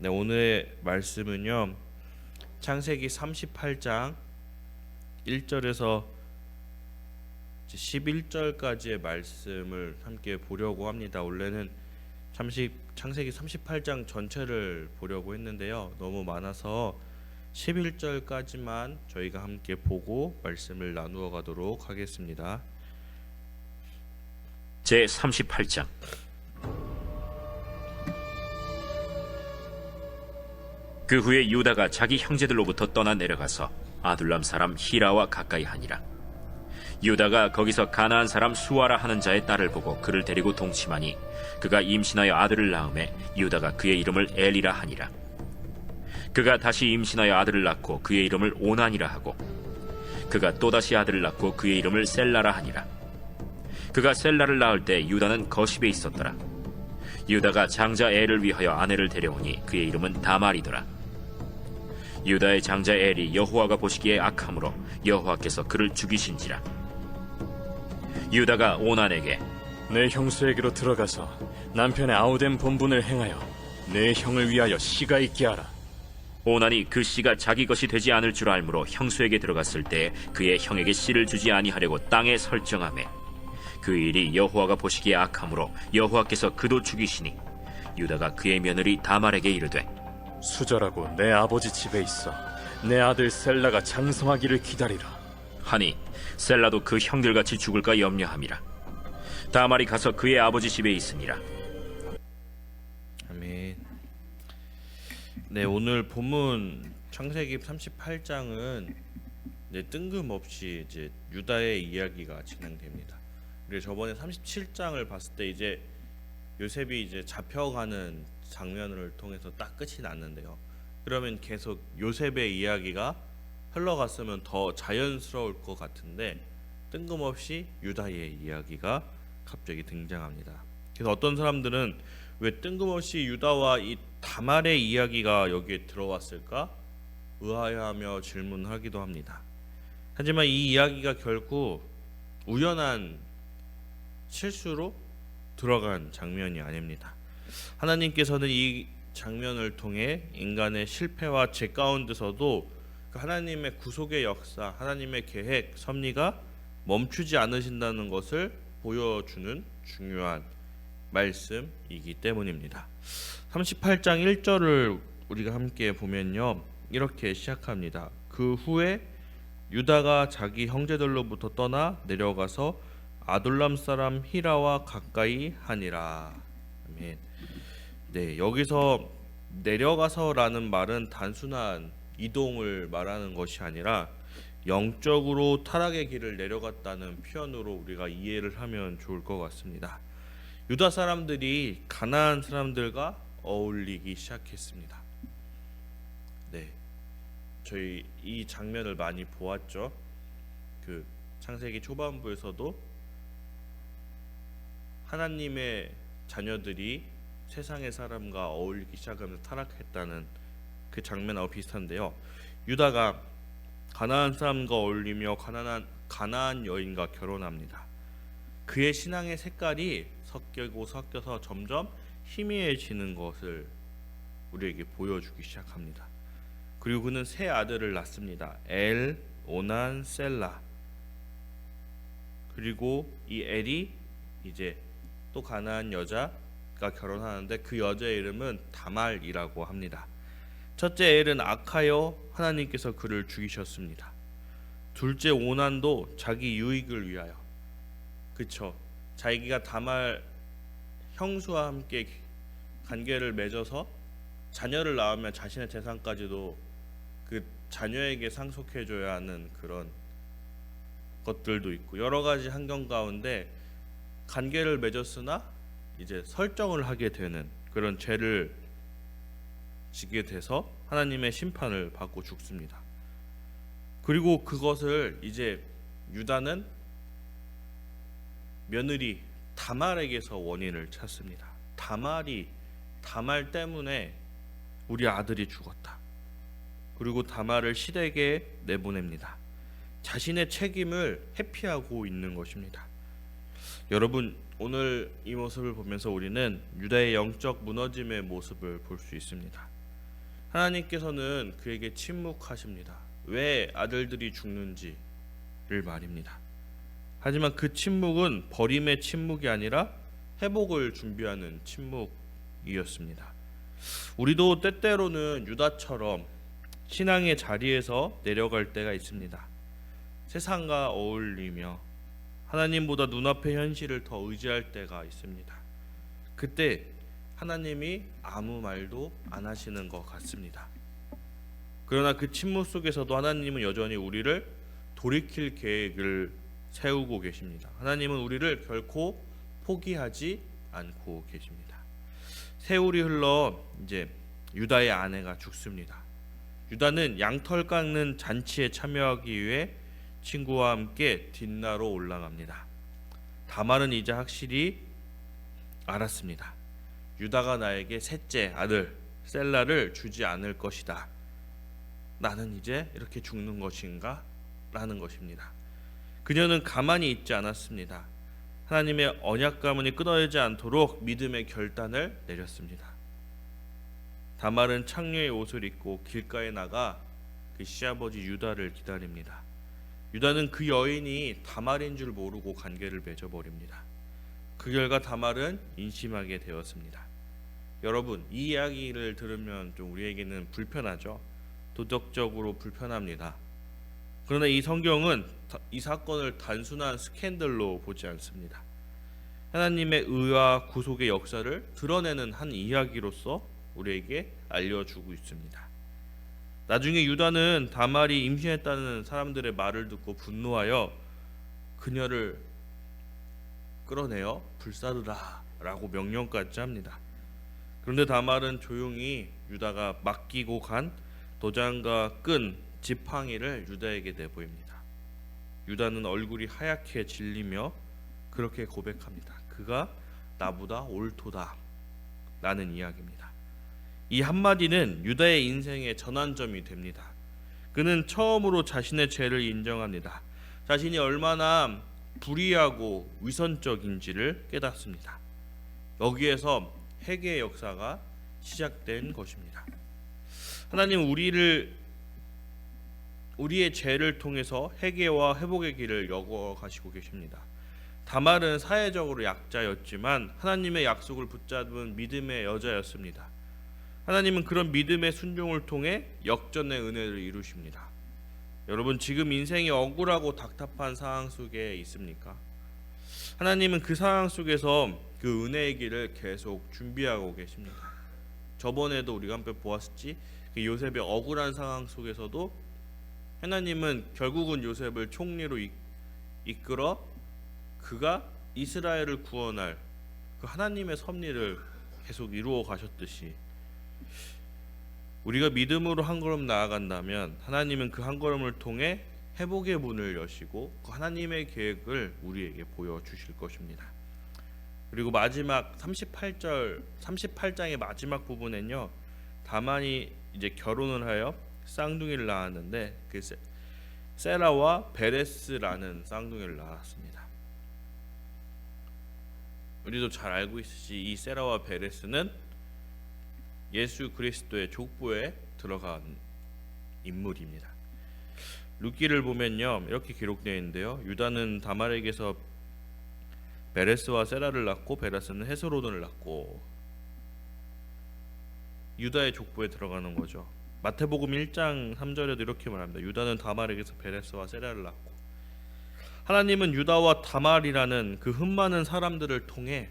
네, 오늘의 말씀은요. 창세기 38장 1절에서 11절까지의 말씀을 함께 보려고 합니다. 원래는 창세기 38장 전체를 보려고 했는데요. 너무 많아서 11절까지만 저희가 함께 보고 말씀을 나누어 가도록 하겠습니다. 제 38장. 그 후에 유다가 자기 형제들로부터 떠나 내려가서 아둘람 사람 히라와 가까이 하니라. 유다가 거기서 가나안 사람 수아라 하는 자의 딸을 보고 그를 데리고 동침하니 그가 임신하여 아들을 낳음에 유다가 그의 이름을 엘이라 하니라. 그가 다시 임신하여 아들을 낳고 그의 이름을 오난이라 하고 그가 또다시 아들을 낳고 그의 이름을 셀라라 하니라. 그가 셀라를 낳을 때 유다는 거십에 있었더라. 유다가 장자 엘을 위하여 아내를 데려오니 그의 이름은 다말이더라. 유다의 장자 엘이 여호와가 보시기에 악함으로 여호와께서 그를 죽이신지라. 유다가 오난에게 내 형수에게로 들어가서 남편의 아우된 본분을 행하여 내 형을 위하여 씨가 있게 하라. 오난이 그 씨가 자기 것이 되지 않을 줄 알므로 형수에게 들어갔을 때 그의 형에게 씨를 주지 아니하려고 땅에 설정하매 그 일이 여호와가 보시기에 악함으로 여호와께서 그도 죽이시니 유다가 그의 며느리 다말에게 이르되 수절하고 내 아버지 집에 있어 내 아들 셀라가 장성하기를 기다리라 하니 셀라도 그 형들같이 죽을까 염려함이라. 다말이 가서 그의 아버지 집에 있으니라. 아멘. 네, 오늘 본문 창세기 38장은 뜬금없이 이제 유다의 이야기가 진행됩니다. 그리고 저번에 37장을 봤을 때 이제 요셉이 이제 잡혀가는 장면을 통해서 딱 끝이 났는데요. 그러면 계속 요셉의 이야기가 흘러갔으면 더 자연스러울 것 같은데 뜬금없이 유다의 이야기가 갑자기 등장합니다. 그래서 어떤 사람들은 왜 뜬금없이 유다와 이 다말의 이야기가 여기에 들어왔을까 의아해하며 질문하기도 합니다. 하지만 이 이야기가 결국 우연한 실수로 들어간 장면이 아닙니다. 하나님께서는 이 장면을 통해 인간의 실패와 죄 가운데서도 하나님의 구속의 역사, 하나님의 계획, 섭리가 멈추지 않으신다는 것을 보여주는 중요한 말씀이기 때문입니다. 38장 1절을 우리가 함께 보면요, 이렇게 시작합니다. 그 후에 유다가 자기 형제들로부터 떠나 내려가서 아둘람 사람 히라와 가까이 하니라. 아멘. 네, 여기서 내려가서라는 말은 단순한 이동을 말하는 것이 아니라 영적으로 타락의 길을 내려갔다는 표현으로 우리가 이해를 하면 좋을 것 같습니다. 유다 사람들이 가나안 사람들과 어울리기 시작했습니다. 네, 저희 이 장면을 많이 보았죠. 그 창세기 초반부에서도 하나님의 자녀들이 세상의 사람과 어울리기 시작하면서 타락했다는 그 장면하고 비슷한데요. 유다가 가나안 사람과 어울리며 가나안 여인과 결혼합니다. 그의 신앙의 색깔이 섞여서 점점 희미해지는 것을 우리에게 보여주기 시작합니다. 그리고 그는 세 아들을 낳습니다. 엘, 오난, 셀라. 그리고 이 엘이 이제 또 가나안 여자가 결혼하는데 그 여자의 이름은 다말이라고 합니다. 첫째 엘은 악하여 하나님께서 그를 죽이셨습니다. 둘째 오난도 자기 유익을 위하여, 그쵸, 자기가 다말 형수와 함께 관계를 맺어서 자녀를 낳으면 자신의 재산까지도 그 자녀에게 상속해줘야 하는 그런 것들도 있고 여러 가지 환경 가운데 관계를 맺었으나 이제 설정을 하게 되는 그런 죄를 지게 돼서 하나님의 심판을 받고 죽습니다. 그리고 그것을 이제 유다는 며느리 다말에게서 원인을 찾습니다. 다말 때문에 우리 아들이 죽었다. 그리고 다말을 시댁에 내보냅니다. 자신의 책임을 회피하고 있는 것입니다. 여러분, 오늘 이 모습을 보면서 우리는 유다의 영적 무너짐의 모습을 볼 수 있습니다. 하나님께서는 그에게 침묵하십니다. 왜 아들들이 죽는지를 말입니다. 하지만 그 침묵은 버림의 침묵이 아니라 회복을 준비하는 침묵이었습니다. 우리도 때때로는 유다처럼 신앙의 자리에서 내려갈 때가 있습니다. 세상과 어울리며 하나님보다 눈앞의 현실을 더 의지할 때가 있습니다. 그때 하나님이 아무 말도 안 하시는 것 같습니다. 그러나 그 침묵 속에서도 하나님은 여전히 우리를 돌이킬 계획을 세우고 계십니다. 하나님은 우리를 결코 포기하지 않고 계십니다. 세월이 흘러 이제 유다의 아내가 죽습니다. 유다는 양털 깎는 잔치에 참여하기 위해 친구와 함께 뒷나로 올라갑니다. 다말은 이제 확실히 알았습니다. 유다가 나에게 셋째 아들 셀라를 주지 않을 것이다. 나는 이제 이렇게 죽는 것인가? 라는 것입니다. 그녀는 가만히 있지 않았습니다. 하나님의 언약 가문이 끊어지지 않도록 믿음의 결단을 내렸습니다. 다말은 창녀의 옷을 입고 길가에 나가 그 시아버지 유다를 기다립니다. 유다는 그 여인이 다말인 줄 모르고 관계를 맺어버립니다. 그 결과 다말은 인심하게 되었습니다. 여러분, 이 이야기를 들으면 좀 우리에게는 불편하죠. 도덕적으로 불편합니다. 그러나 이 성경은 이 사건을 단순한 스캔들로 보지 않습니다. 하나님의 의와 구속의 역사를 드러내는 한 이야기로서 우리에게 알려주고 있습니다. 나중에 유다는 다말이 임신했다는 사람들의 말을 듣고 분노하여 그녀를 끌어내어 불사르라 라고 명령까지 합니다. 그런데 다말은 조용히 유다가 맡기고 간 도장과 끈 지팡이를 유다에게 내보입니다. 유다는 얼굴이 하얗게 질리며 그렇게 고백합니다. 그가 나보다 옳도다 라는 이야기입니다. 이 한마디는 유다의 인생의 전환점이 됩니다. 그는 처음으로 자신의 죄를 인정합니다. 자신이 얼마나 불의하고 위선적인지를 깨닫습니다. 여기에서 회개의 역사가 시작된 것입니다. 하나님 우리의 죄를 통해서 회개와 회복의 길을 열어가시고 계십니다. 다말은 사회적으로 약자였지만 하나님의 약속을 붙잡은 믿음의 여자였습니다. 하나님은 그런 믿음의 순종을 통해 역전의 은혜를 이루십니다. 여러분, 지금 인생이 억울하고 답답한 상황 속에 있습니까? 하나님은 그 상황 속에서 그 은혜의 길을 계속 준비하고 계십니다. 저번에도 우리가 함께 보았었지, 그 요셉의 억울한 상황 속에서도 하나님은 결국은 요셉을 총리로 이끌어 그가 이스라엘을 구원할 그 하나님의 섭리를 계속 이루어 가셨듯이 우리가 믿음으로 한 걸음 나아간다면 하나님은 그 한 걸음을 통해 회복의 문을 여시고 그 하나님의 계획을 우리에게 보여주실 것입니다. 그리고 마지막 38장의 마지막 부분엔요, 다만이 이제 결혼을 하여 쌍둥이를 낳았는데 그 세라와 베레스라는 쌍둥이를 낳았습니다. 우리도 잘 알고 있듯이 이 세라와 베레스는 예수 그리스도의 족보에 들어간 인물입니다. 룻기를 보면요, 이렇게 기록되어 있는데요. 유다는 다말에게서 베레스와 세라를 낳고 베레스는 헤스론을 낳고 유다의 족보에 들어가는 거죠. 마태복음 1장 3절에도 이렇게 말합니다. 유다는 다말에게서 베레스와 세라를 낳고. 하나님은 유다와 다말이라는 그 흠많은 사람들을 통해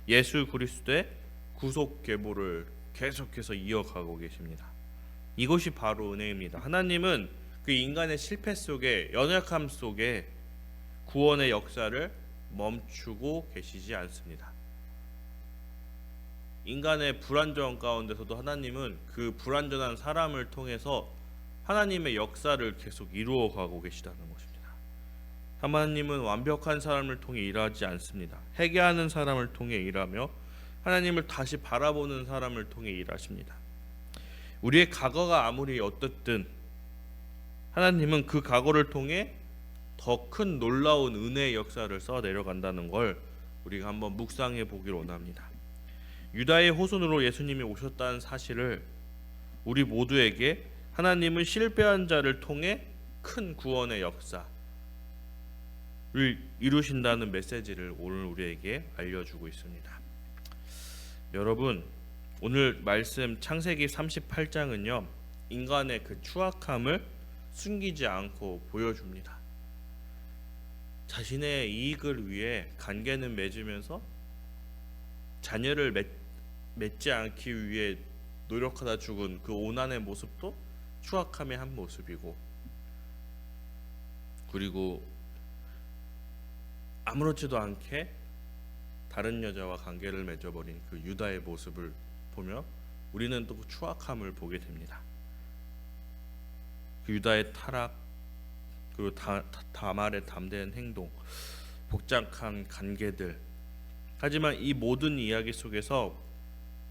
예수 그리스도의 구속 계보를 계속해서 이어가고 계십니다. 이것이 바로 은혜입니다. 하나님은 그 인간의 실패 속에, 연약함 속에 구원의 역사를 멈추고 계시지 않습니다. 인간의 불완전 가운데서도 하나님은 그 불완전한 사람을 통해서 하나님의 역사를 계속 이루어가고 계시다는 것입니다. 하나님은 완벽한 사람을 통해 일하지 않습니다. 회개하는 사람을 통해 일하며 하나님을 다시 바라보는 사람을 통해 일하십니다. 우리의 과거가 아무리 어떻든 하나님은 그 과거를 통해 더 큰 놀라운 은혜의 역사를 써 내려간다는 걸 우리가 한번 묵상해 보기를 원합니다. 유다의 후손으로 예수님이 오셨다는 사실을 우리 모두에게 하나님은 실패한 자를 통해 큰 구원의 역사를 이루신다는 메시지를 오늘 우리에게 알려주고 있습니다. 여러분, 오늘 말씀 창세기 38장은요 인간의 그 추악함을 숨기지 않고 보여줍니다. 자신의 이익을 위해 관계는 맺으면서 자녀를 맺지 않기 위해 노력하다 죽은 그 오난의 모습도 추악함의 한 모습이고, 그리고 아무렇지도 않게 다른 여자와 관계를 맺어버린 그 유다의 모습을 보며 우리는 또 추악함을 보게 됩니다. 그 유다의 타락, 그리고 다말의 담대한 행동, 복잡한 관계들. 하지만 이 모든 이야기 속에서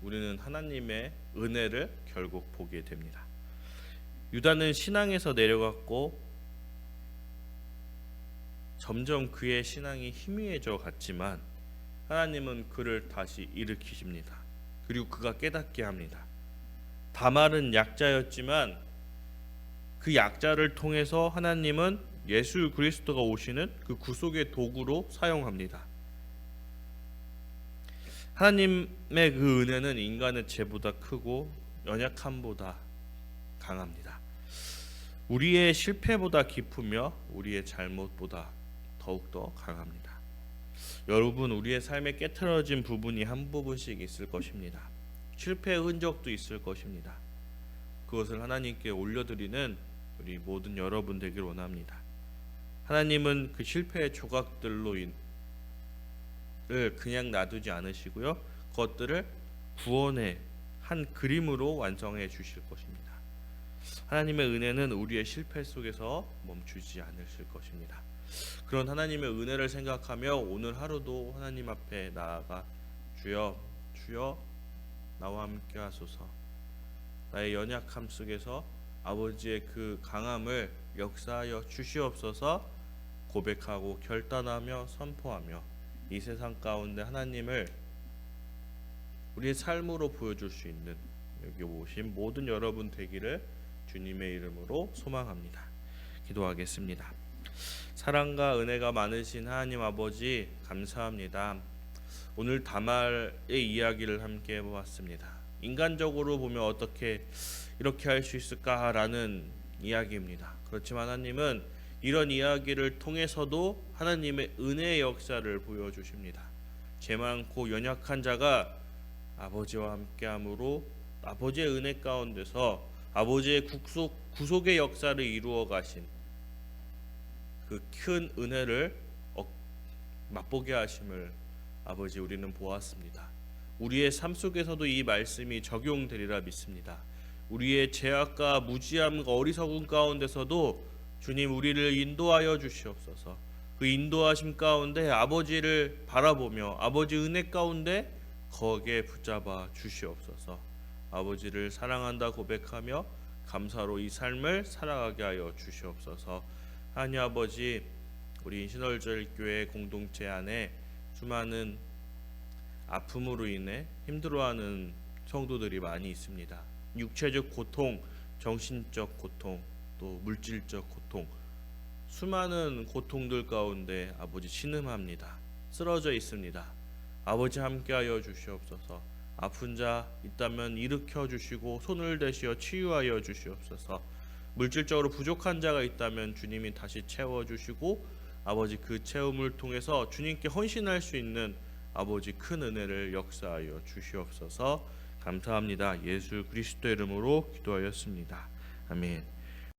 우리는 하나님의 은혜를 결국 보게 됩니다. 유다는 신앙에서 내려갔고 점점 그의 신앙이 희미해져 갔지만 하나님은 그를 다시 일으키십니다. 그리고 그가 깨닫게 합니다. 다말은 약자였지만 그 약자를 통해서 하나님은 예수 그리스도가 오시는 그 구속의 도구로 사용합니다. 하나님의 그 은혜는 인간의 죄보다 크고 연약함보다 강합니다. 우리의 실패보다 깊으며 우리의 잘못보다 더욱더 강합니다. 여러분, 우리의 삶에 깨트려진 부분이 한 부분씩 있을 것입니다. 실패의 흔적도 있을 것입니다. 그것을 하나님께 올려드리는 우리 모든 여러분 되길 원합니다. 하나님은 그 실패의 조각들로 그냥 놔두지 않으시고요, 그것들을 구원의 한 그림으로 완성해 주실 것입니다. 하나님의 은혜는 우리의 실패 속에서 멈추지 않으실 것입니다. 그런 하나님의 은혜를 생각하며 오늘 하루도 하나님 앞에 나아가 주여 나와 함께 하소서, 나의 연약함 속에서 아버지의 그 강함을 역사하여 주시옵소서 고백하고 결단하며 선포하며 이 세상 가운데 하나님을 우리의 삶으로 보여줄 수 있는 여기 오신 모든 여러분 되기를 주님의 이름으로 소망합니다. 기도하겠습니다. 사랑과 은혜가 많으신 하나님 아버지, 감사합니다. 오늘 다말의 이야기를 함께 해보았습니다. 인간적으로 보면 어떻게 이렇게 할 수 있을까라는 이야기입니다. 그렇지만 하나님은 이런 이야기를 통해서도 하나님의 은혜의 역사를 보여주십니다. 죄 많고 연약한 자가 아버지와 함께함으로 아버지의 은혜 가운데서 아버지의 구속의 역사를 이루어 가신 그 큰 은혜를 맛보게 하심을 아버지 우리는 보았습니다. 우리의 삶 속에서도 이 말씀이 적용되리라 믿습니다. 우리의 죄악과 무지함과 어리석음 가운데서도 주님 우리를 인도하여 주시옵소서. 그 인도하심 가운데 아버지를 바라보며 아버지 은혜 가운데 거기에 붙잡아 주시옵소서. 아버지를 사랑한다 고백하며 감사로 이 삶을 살아가게 하여 주시옵소서. 하나님 아버지, 우리 신월절교회 공동체 안에 수많은 아픔으로 인해 힘들어하는 성도들이 많이 있습니다. 육체적 고통, 정신적 고통, 또 물질적 고통, 수많은 고통들 가운데 아버지 신음합니다. 쓰러져 있습니다. 아버지 함께하여 주시옵소서. 아픈 자 있다면 일으켜 주시고 손을 대시어 치유하여 주시옵소서. 물질적으로 부족한 자가 있다면 주님이 다시 채워주시고 아버지 그 채움을 통해서 주님께 헌신할 수 있는 아버지 큰 은혜를 역사하여 주시옵소서. 감사합니다. 예수 그리스도 이름으로 기도하였습니다. 아멘.